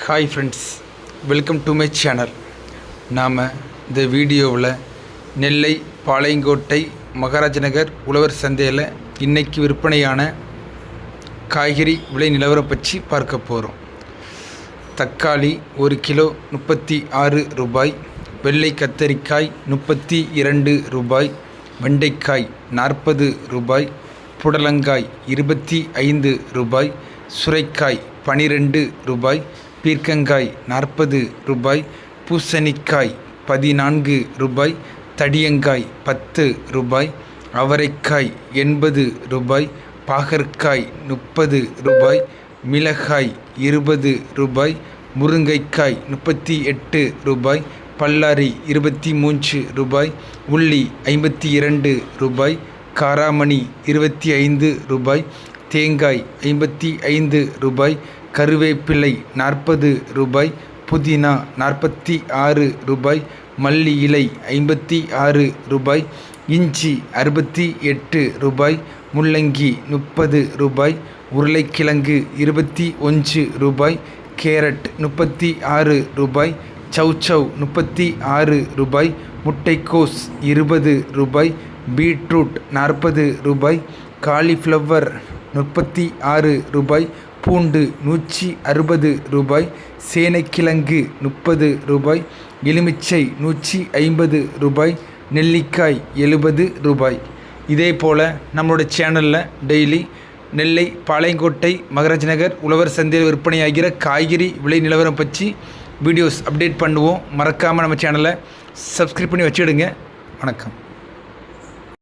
Hi friends, welcome to my channel. நாம் இந்த வீடியோவில் நெல்லை பாளையங்கோட்டை மகாராஜ நகர் உழவர் சந்தையில் இன்றைக்கி விற்பனையான காய்கறி விலை நிலவரம் பற்றி பார்க்க போகிறோம். தக்காளி 1 கிலோ 36 ரூபாய், வெள்ளை கத்தரிக்காய் 32 ரூபாய், வெண்டைக்காய் 40 ரூபாய், புடலங்காய் 25 ரூபாய், சுரைக்காய் 12 ரூபாய், பீர்க்கங்காய் 40 ரூபாய், பூசணிக்காய் 14 ரூபாய், தடியங்காய் 10 ரூபாய், அவரைக்காய் 80 ரூபாய், பாகற்காய் 30 ரூபாய், மிளகாய் 20 ரூபாய், முருங்கைக்காய் 38 ரூபாய், பல்லாரி 23 ரூபாய், உள்ளி 52 ரூபாய், காராமணி 25 ரூபாய், தேங்காய் 55 ரூபாய், கருவேப்பிலை 40 ரூபாய், புதினா 46 ரூபாய், மல்லி இலை 56 ரூபாய், இஞ்சி 68 ரூபாய், முள்ளங்கி 30 ரூபாய், உருளைக்கிழங்கு 21 ரூபாய், கேரட் 36 ரூபாய், சௌசௌ 36 ரூபாய், முட்டைக்கோஸ் 20 ரூபாய், பீட்ரூட் 40 ரூபாய், காலிஃப்ளவர் 36 ரூபாய், பூண்டு 160 ரூபாய், சேனைக்கிழங்கு 30 ரூபாய், எலுமிச்சை 150 ரூபாய், நெல்லிக்காய் 70 ரூபாய். இதே போல் நம்மளோட சேனலில் டெய்லி நெல்லை பாளையங்கோட்டை மகாராஜ நகர் உழவர் சந்தையில் விற்பனையாகிற காய்கறி விலை நிலவரம் பற்றி வீடியோஸ் அப்டேட் பண்ணுவோம். மறக்காமல் நம்ம சேனலை சப்ஸ்கிரைப் பண்ணி வச்சுடுங்க. வணக்கம்.